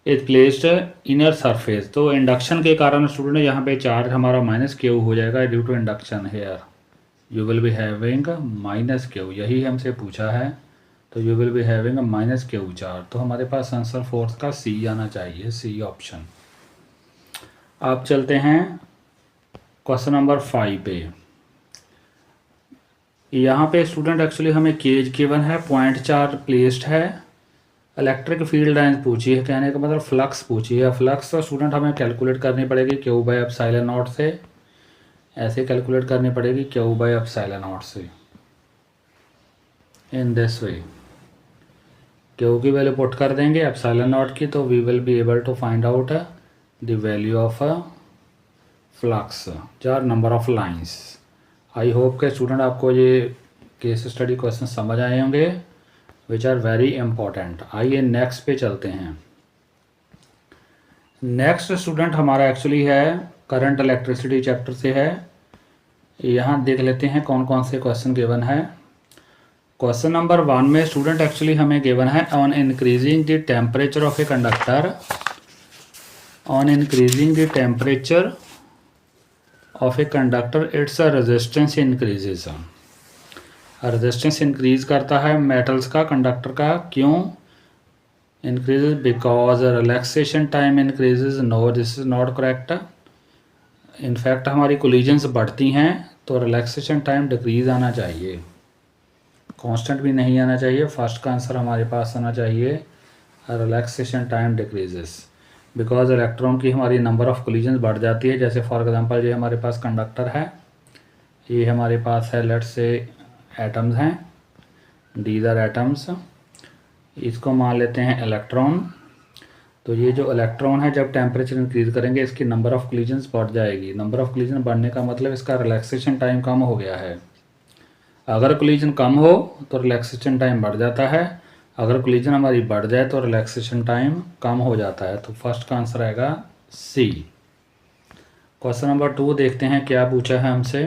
S1: is placed inner surface, तो इंडक्शन के कारण स्टूडेंट यहाँ पे चार्ज हमारा माइनस क्यू हो जाएगा due to induction here, you will be having minus Q, यही हमसे पूछा है, तो you will be having minus Q charge, तो हमारे पास आंसर फोर्थ का सी आना चाहिए, सी ऑप्शन। आप चलते हैं क्वेश्चन नंबर 5 पे। यहाँ पे स्टूडेंट एक्चुअली हमें केज गिवन है, पॉइंट चार्ज प्लेस्ड है, इलेक्ट्रिक फील्ड लाइन पूछी है, कहने का मतलब फ्लक्स पूछी है। फ्लक्स तो स्टूडेंट हमें कैलकुलेट करनी पड़ेगी क्यू बाई एप्सिलॉन नॉट से, ऐसे कैलकुलेट करनी पड़ेगी क्यू बाई एप्सिलॉन नॉट से, इन दिस वे क्यू की वैल्यू पुट कर देंगे एप्सिलॉन नॉट की, तो we will be able to find out the value of flux, चार number of lines. I hope के स्टूडेंट आपको ये केस स्टडी क्वेश्चन समझ आए होंगे विच आर वेरी इंपॉर्टेंट। आइए नेक्स्ट पे चलते हैं। नेक्स्ट स्टूडेंट हमारा एक्चुअली है करंट इलेक्ट्रिसिटी चैप्टर से है। यहाँ देख लेते हैं कौन कौन से क्वेश्चन गिवन है। क्वेश्चन नंबर 1 में स्टूडेंट एक्चुअली हमें गिवन है on increasing the temperature of a conductor, on increasing the temperature of a conductor its a resistance increases. Resistance increase करता है मेटल्स का, कंडक्टर का, क्यों increases? Because relaxation time increases. No, this is not correct. In fact हमारी collisions बढ़ती हैं तो relaxation time decrease आना चाहिए, कांस्टेंट भी नहीं आना चाहिए। फर्स्ट का आंसर हमारे पास आना चाहिए relaxation time decreases, because electron की हमारी नंबर ऑफ कोलिजन्स बढ़ जाती है। जैसे फॉर एग्जांपल ये हमारे पास कंडक्टर है, ये हमारे पास है लेट्स से एटम्स हैं, दीज आर एटम्स। इसको मान लेते हैं इलेक्ट्रॉन। तो ये जो इलेक्ट्रॉन है जब टेम्परेचर इंक्रीज करेंगे इसकी नंबर ऑफ कोलिजन्स बढ़ जाएगी। नंबर ऑफ कोलिजन बढ़ने का मतलब इसका रिलैक्सेशन टाइम कम हो गया है। अगर कोलिजन कम हो तो रिलैक्सेशन टाइम बढ़ जाता है, अगर कोलिजन हमारी बढ़ जाए तो रिलैक्सेशन टाइम कम हो जाता है। तो फर्स्ट का आंसर आएगा सी। क्वेश्चन नंबर 2 देखते हैं क्या पूछा है हमसे।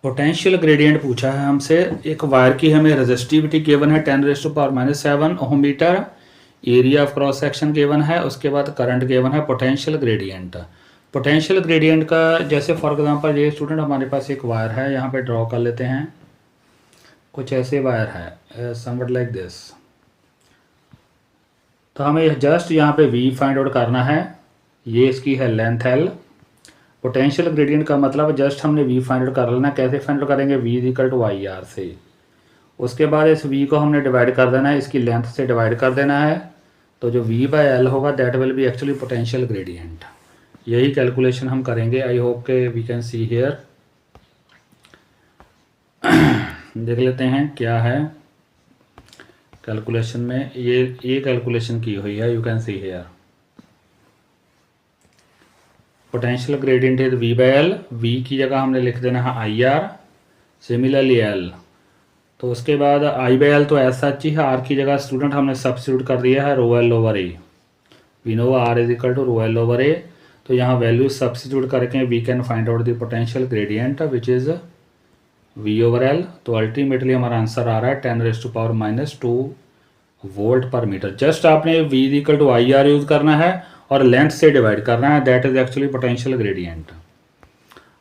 S1: पोटेंशियल ग्रेडियंट पूछा है हमसे। एक वायर की हमें रेजिस्टिविटी गिवन है 10⁻⁷ ohm metre, area of cross section given है, उसके बाद करंट गिवन है, पोटेंशियल ग्रेडियंट। पोटेंशियल ग्रेडियंट का जैसे फॉर एग्जांपल ये स्टूडेंट हमारे पास एक वायर है, यहाँ पे ड्रॉ कर लेते हैं। कुछ ऐसे वायर है समवट लाइक दिस। तो हमें जस्ट यहाँ पे V फाइंड आउट करना है, ये इसकी है लेंथ L। पोटेंशियल ग्रेडियंट का मतलब जस्ट हमने V फाइंड आउट कर लेना। कैसे फाइंड आउट करेंगे? V इक्वल टू IR से। उसके बाद इस V को हमने डिवाइड कर देना है, इसकी लेंथ से डिवाइड कर देना है। तो जो V/L होगा that will be actually potential gradient. यही कैलकुलेशन हम करेंगे। आई होप के वी कैन सी हियर। देख लेते हैं क्या है कैलकुलेशन में। ये कैलकुलेशन की हुई है, you can see here. Potential gradient is V/L, V की जगह हमने लिख देना है IR, सिमिलरली L। तो उसके बाद I/L तो ऐसा ही है, R की जगह स्टूडेंट हमने सब्स्टिट्यूट कर दिया है ρL/A। We know R is equal to ρL/A। तो यहाँ वैल्यू सब्स्टिट्यूट करके we can find out the potential gradient which is V/L। तो अल्टीमेटली हमारा आंसर आ रहा है 10⁻⁻² वोल्ट पर मीटर। जस्ट आपने V equal to IR use करना है और लेंथ से डिवाइड करना है, that is actually potential gradient.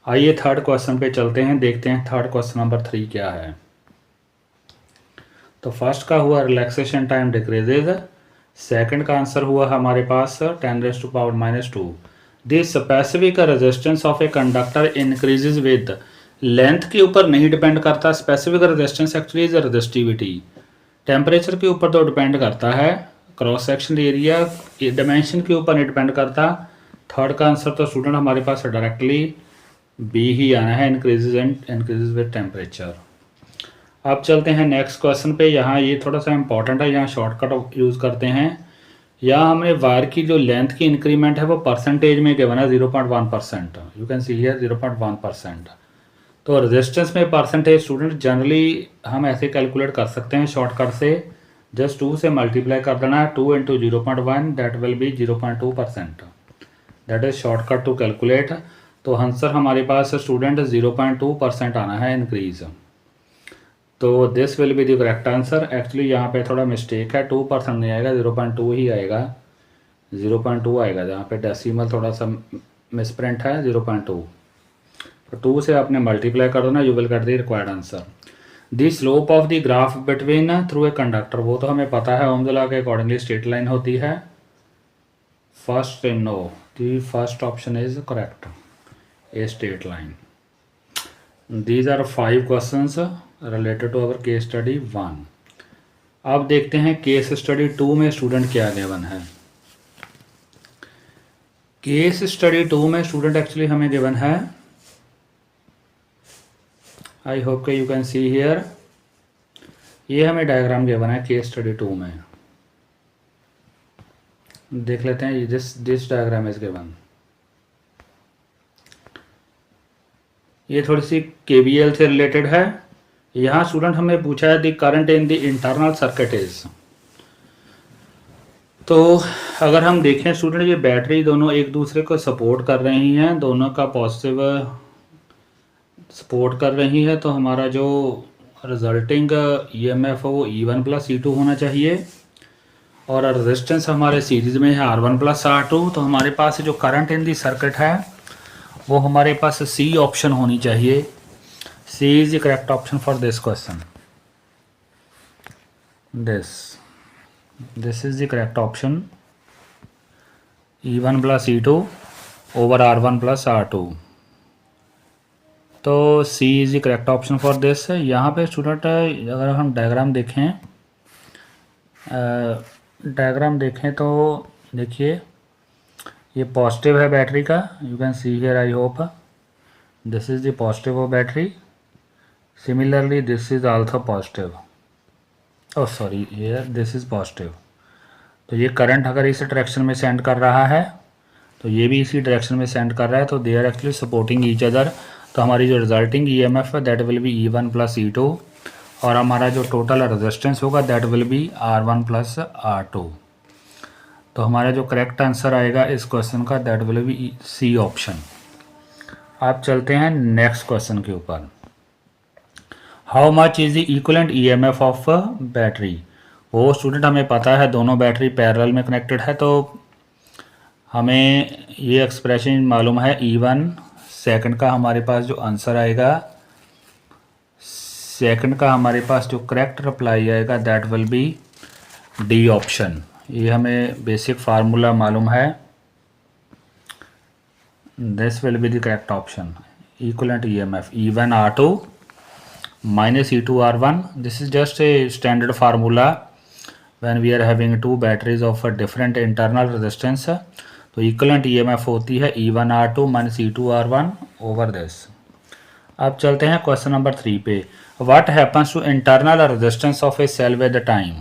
S1: आइए थर्ड क्वेश्चन पे चलते हैं, देखते हैं थर्ड क्वेश्चन नंबर 3 क्या है। तो फर्स्ट का हुआ रिलैक्सेशन टाइम डिक्रीजेज, सेकंड का आंसर हुआ हमारे पास 10⁻²। This specific resistance of a conductor increases with, length के ऊपर नहीं डिपेंड करता। Specific resistance actually is resistivity. Temperature के ऊपर तो डिपेंड करता है, क्रॉस सेक्शन एरिया डायमेंशन के ऊपर नहीं डिपेंड करता। थर्ड का आंसर तो स्टूडेंट हमारे पास डायरेक्टली बी ही आना है, इंक्रीजेज विद टेम्परेचर। अब चलते हैं नेक्स्ट क्वेश्चन पे। यहाँ ये थोड़ा सा इंपॉर्टेंट है, यहाँ शॉर्टकट यूज़ करते हैं। यहाँ हमें वायर की जो लेंथ की इंक्रीमेंट है वो परसेंटेज में गिवन है 0.1%। You can see here 0.1%। तो रेजिस्टेंस में परसेंटेज स्टूडेंट जनरली हम ऐसे कैलकुलेट कर सकते हैं शॉर्टकट से, जस्ट 2 से मल्टीप्लाई कर देना है, 2 × 0.1 that will be 0.2%। That is shortcut to calculate. तो आंसर हमारे पास स्टूडेंट 0.2% आना है इंक्रीज। तो this will be the correct answer. Actually यहाँ पे थोड़ा मिस्टेक है, 2% नहीं आएगा, 0.2 ही आएगा, 0.2 आएगा। जहाँ पे डेसिमल थोड़ा सा मिसप्रिंट है 0.2। तो 2 से आपने मल्टीप्लाई कर दो ना, you will get the required answer. The slope of the graph between through a conductor, वो तो हमें पता है, ओम्स लॉ के अकॉर्डिंगली स्ट्रेट लाइन होती है। First no, the first option is correct, a straight line. These are 5 questions related to our case study 1। अब देखते हैं केस स्टडी 2 में स्टूडेंट क्या गिवन है। केस स्टडी 2 में स्टूडेंट एक्चुअली हमें गिवन है, आई होप के यू कैन सी हियर। ये हमें डायग्राम गिवन है केस स्टडी 2 में, देख लेते हैं। This diagram is given. ये थोड़ी सी KVL से रिलेटेड है। यहाँ स्टूडेंट हमें पूछा है the current in the internal circuit is. तो अगर हम देखें स्टूडेंट, ये बैटरी दोनों एक दूसरे को सपोर्ट कर रही हैं, दोनों का पॉजिटिव सपोर्ट कर रही है, तो हमारा जो रिजल्टिंग EMF है वो E1 + E2 होना चाहिए। और रेजिस्टेंस हमारे सीरीज़ में है R1 + R2। तो हमारे पास जो करंट इन दी सर्किट है वो हमारे पास C ऑप्शन होनी चाहिए। C is the correct option for this question. This is the correct option, E1 + E2 over R1 + R2। तो C is the correct option for this. यहाँ पे student अगर हम डायग्राम देखें तो देखिए ये पॉजिटिव है बैटरी का, you can see here, I hope this is the positive of battery. Similarly this is also positive, oh sorry here this is positive. तो ये करंट अगर इस डायरेक्शन में सेंड कर रहा है तो ये भी इसी डायरेक्शन में सेंड कर रहा है, तो they are actually supporting each other. तो हमारी जो रिजल्टिंग EMF है that will be E1 + E2 और हमारा जो टोटल रेजिस्टेंस होगा that will be R1 + R2। तो हमारा जो करेक्ट आंसर आएगा इस क्वेश्चन का that will B C option. आप चलते हैं नेक्स्ट क्वेश्चन के ऊपर। How much is the equivalent EMF of battery. वो स्टूडेंट हमें पता है दोनों बैटरी पैरेलल में कनेक्टेड है, तो हमें ये एक्सप्रेशन मालूम है E1। सेकंड का हमारे पास जो आंसर आएगा, सेकंड का हमारे पास जो करेक्ट रिप्लाई आएगा that will B D option. ये हमें बेसिक फार्मूला मालूम है, this will be the correct option. Equivalent EMF E1 R2 minus E2 R1, this is just a standard formula when we are having two batteries of a different internal resistance। तो equivalent EMF होती है E1 R2 minus E2 R1 over this। अब चलते हैं question number 3 पे। What happens to internal resistance of a cell with time.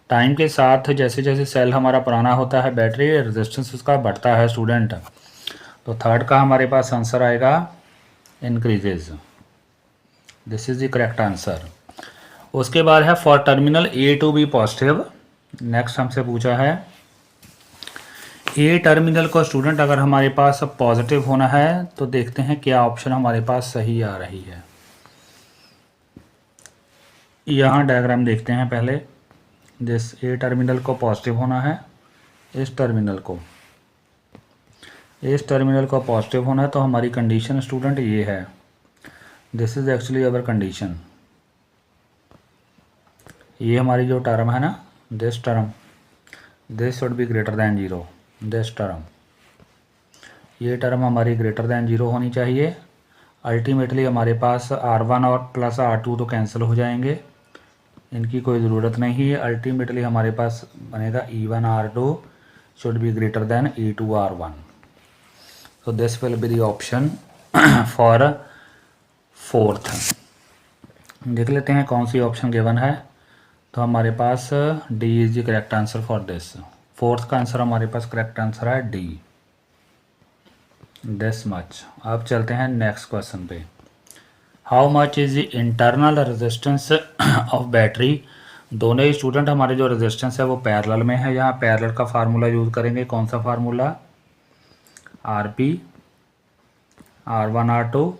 S1: Time के साथ जैसे जैसे सेल हमारा पुराना होता है बैटरी रेजिस्टेंस उसका बढ़ता है स्टूडेंट। तो थर्ड का हमारे पास आंसर आएगा increases, this is the correct answer. उसके बाद है for terminal A to B positive. Next हमसे पूछा है A टर्मिनल को स्टूडेंट अगर हमारे पास पॉजिटिव होना है तो देखते हैं क्या ऑप्शन हमारे पास सही आ रही है। यहाँ डायग्राम देखते हैं पहले। दिस A टर्मिनल को पॉजिटिव होना है, इस टर्मिनल को पॉजिटिव होना है, तो हमारी कंडीशन स्टूडेंट ये है, this is actually our condition. ये हमारी जो टर्म है ना, this term, this should be greater than 0, this term, ये टर्म हमारी ग्रेटर दैन 0 होनी चाहिए। अल्टीमेटली हमारे पास R1 और प्लस R2 तो कैंसिल हो जाएंगे, इनकी कोई ज़रूरत नहीं है। अल्टीमेटली हमारे पास बनेगा E1 R2 should be greater than E2 R1। so this will be the option for fourth. देख लेते हैं कौन सी ऑप्शन गिवन है। तो हमारे पास D is the correct answer for this. Fourth का आंसर हमारे पास करेक्ट आंसर है D, दिस मच। अब चलते हैं नेक्स्ट क्वेश्चन पे। How much is the internal resistance of battery. दोनों ही स्टूडेंट हमारे जो रेजिस्टेंस है वो पैरेलल में है। यहाँ पैरेलल का फार्मूला यूज़ करेंगे, कौन सा formula, RP R1 R2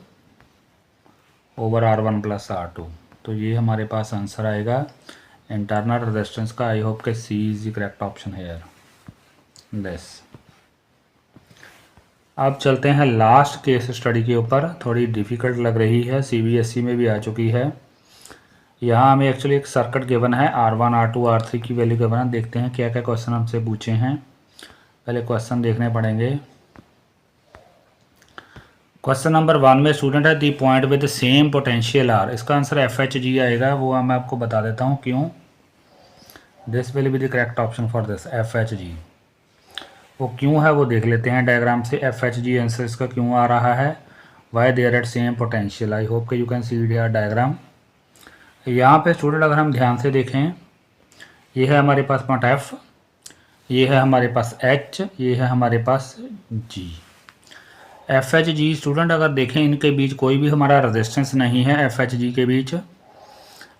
S1: over R1 + R2। तो ये हमारे पास आंसर आएगा इंटरनल रेजिस्टेंस का। आई होप के C is the correct option here, this. अब चलते हैं लास्ट केस स्टडी के ऊपर। थोड़ी डिफ़िकल्ट लग रही है, CBSE में भी आ चुकी है। यहाँ हमें एक्चुअली एक सर्किट गिवन है, R1 R2 R3 की वैल्यू गिवन है। देखते हैं क्या क्या क्वेश्चन हमसे पूछे हैं। पहले क्वेश्चन देखने पड़ेंगे। क्वेश्चन नंबर 1 में स्टूडेंट है the point with same potential are. इसका आंसर FHG आएगा, वो मैं आपको बता देता हूँ क्यों। This will be the correct option for this FHG। वो क्यों है वो देख लेते हैं डायग्राम से। FHG आंसर इसका क्यों आ रहा है, why there at same potential. I hope कि you can see here diagram. यहाँ पे स्टूडेंट अगर हम ध्यान से देखें, ये है हमारे पास पॉइंट F, ये है हमारे पास H, ये है हमारे पास G। एफ एच जी स्टूडेंट अगर देखें इनके बीच कोई भी हमारा रेजिस्टेंस नहीं है, एफ एच जी के बीच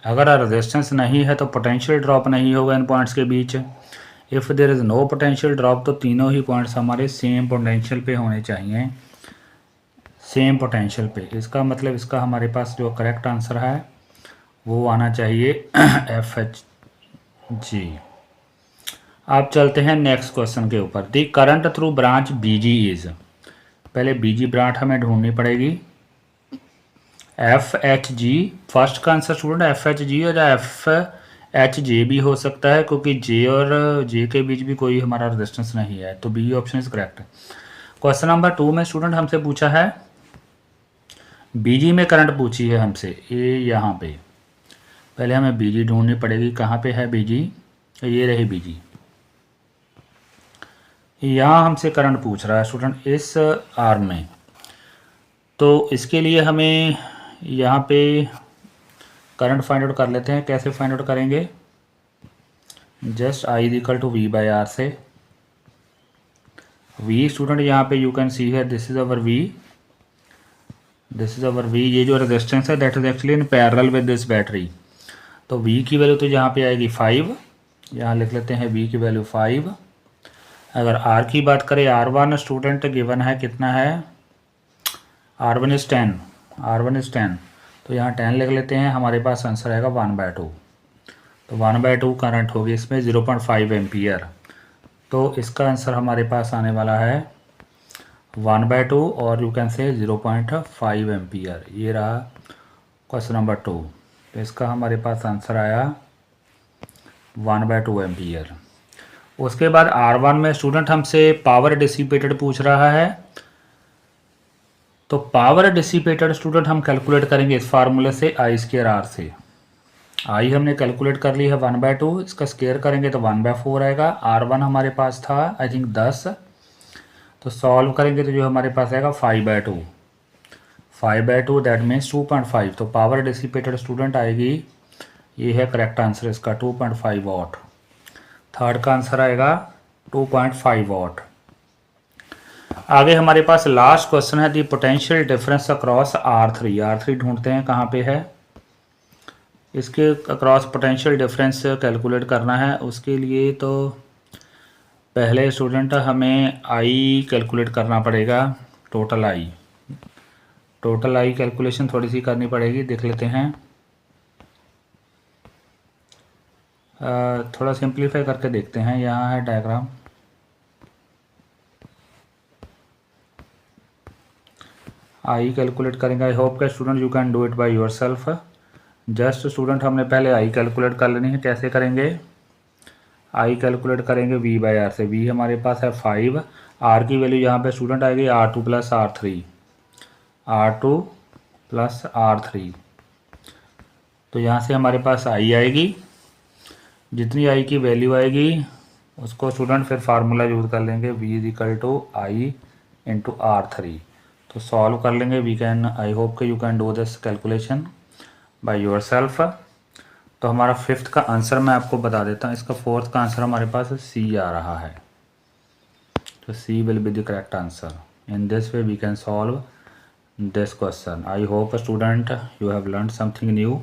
S1: अगर रेजिस्टेंस नहीं है तो पोटेंशियल ड्रॉप नहीं होगा इन पॉइंट्स के बीच। If there is no potential drop तो तीनों ही पॉइंट्स हमारे सेम पोटेंशियल पे होने चाहिए, सेम पोटेंशियल पे। इसका मतलब इसका हमारे पास जो करेक्ट आंसर है वो आना चाहिए एफ एच जी। अब चलते हैं नेक्स्ट क्वेश्चन के ऊपर। The current through branch B G is, पहले बी जी ब्रांच हमें ढूंढनी पड़ेगी। एफ एच जी फर्स्ट का answer student F H G और एफ एच जे भी हो सकता है, क्योंकि जे और जे के बीच भी कोई हमारा रेजिस्टेंस नहीं है, तो B option is correct. Question number 2 में स्टूडेंट हमसे पूछा है बीजी में करंट पूछी है हमसे, ये यहाँ पे पहले हमें बीजी ढूंढनी पड़ेगी। कहाँ पे है बीजी? ये रही बीजी। यहाँ हमसे करंट पूछ रहा है स्टूडेंट इस आर्म में, तो इसके लिए हमें यहाँ पे करंट फाइंड आउट कर लेते हैं। कैसे फाइंड आउट करेंगे? Just I is equal to V by R से। वी स्टूडेंट यहाँ पे यू कैन सी है this is our V, this is our V. ये जो रेजिस्टेंस है that is actually in parallel with this battery, तो V की value तो यहाँ पे आएगी 5, यहाँ लिख लेते हैं वी की वैल्यू 5। अगर आर की बात करें, R1 स्टूडेंट गिवन है कितना है, R1 इज़ 10, R1 इज़ 10, तो यहाँ 10 लिख लेते हैं। हमारे पास आंसर आएगा 1/2, तो 1/2 करंट होगी इसमें 0.5 एम्पियर। तो इसका आंसर हमारे पास आने वाला है 1/2 और यू कैन से 0.5 एम्पियर। ये रहा क्वेश्चन नंबर 2, तो इसका हमारे पास आंसर आया 1/2 एम्पियर। उसके बाद R1 में स्टूडेंट हमसे पावर डिसिपेटेड पूछ रहा है, तो पावर डिसिपेटेड स्टूडेंट हम कैलकुलेट करेंगे इस फार्मूले से I²R से। आई हमने कैलकुलेट कर ली है 1/2, इसका स्क्वायर करेंगे तो 1/4 आएगा। R1 हमारे पास था आई थिंक 10, तो सॉल्व करेंगे तो जो हमारे पास आएगा 5/2, 5/2 दैट मीन्स 2.5। तो पावर डिसिपेटेड स्टूडेंट आएगी, ये है करेक्ट आंसर इसका 2.5 वाट। थर्ड का आंसर आएगा 2.5 वाट। आगे हमारे पास लास्ट क्वेश्चन है the potential difference across R3। R3 ढूंढते हैं कहाँ पे है, इसके अक्रॉस पोटेंशियल डिफरेंस कैलकुलेट करना है। उसके लिए तो पहले स्टूडेंट हमें I कैलकुलेट करना पड़ेगा, total I। Total I calculation थोड़ी सी करनी पड़ेगी, देख लेते हैं। थोड़ा सिंप्लीफाई करके देखते हैं। यहाँ है डायग्राम, I कैलकुलेट करेंगे। आई होप के student you can do it by yourself. Just student हमने पहले I कैलकुलेट कर लेनी है। कैसे करेंगे? I कैलकुलेट करेंगे V/R से। V हमारे पास है 5, R की वैल्यू यहाँ पे स्टूडेंट आएगी R2 + R3, R2 + R3। तो यहाँ से हमारे पास I आएगी, जितनी I की वैल्यू आएगी उसको स्टूडेंट फिर फार्मूला यूज़ कर लेंगे V = I × R3। तो सॉल्व कर लेंगे। वी कैन, आई होप कि you can do this calculation by yourself. तो हमारा 5th का आंसर मैं आपको बता देता हूँ। इसका 4th का आंसर हमारे पास C आ रहा है, तो C will be the correct answer. In this way we can solve this question. I hope student you have learn something new.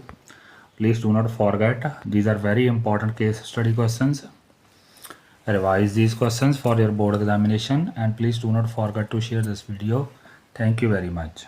S1: Please do not forget, these are very important case study questions. Revise these questions for your board examination and please do not forget to share this video. Thank you very much.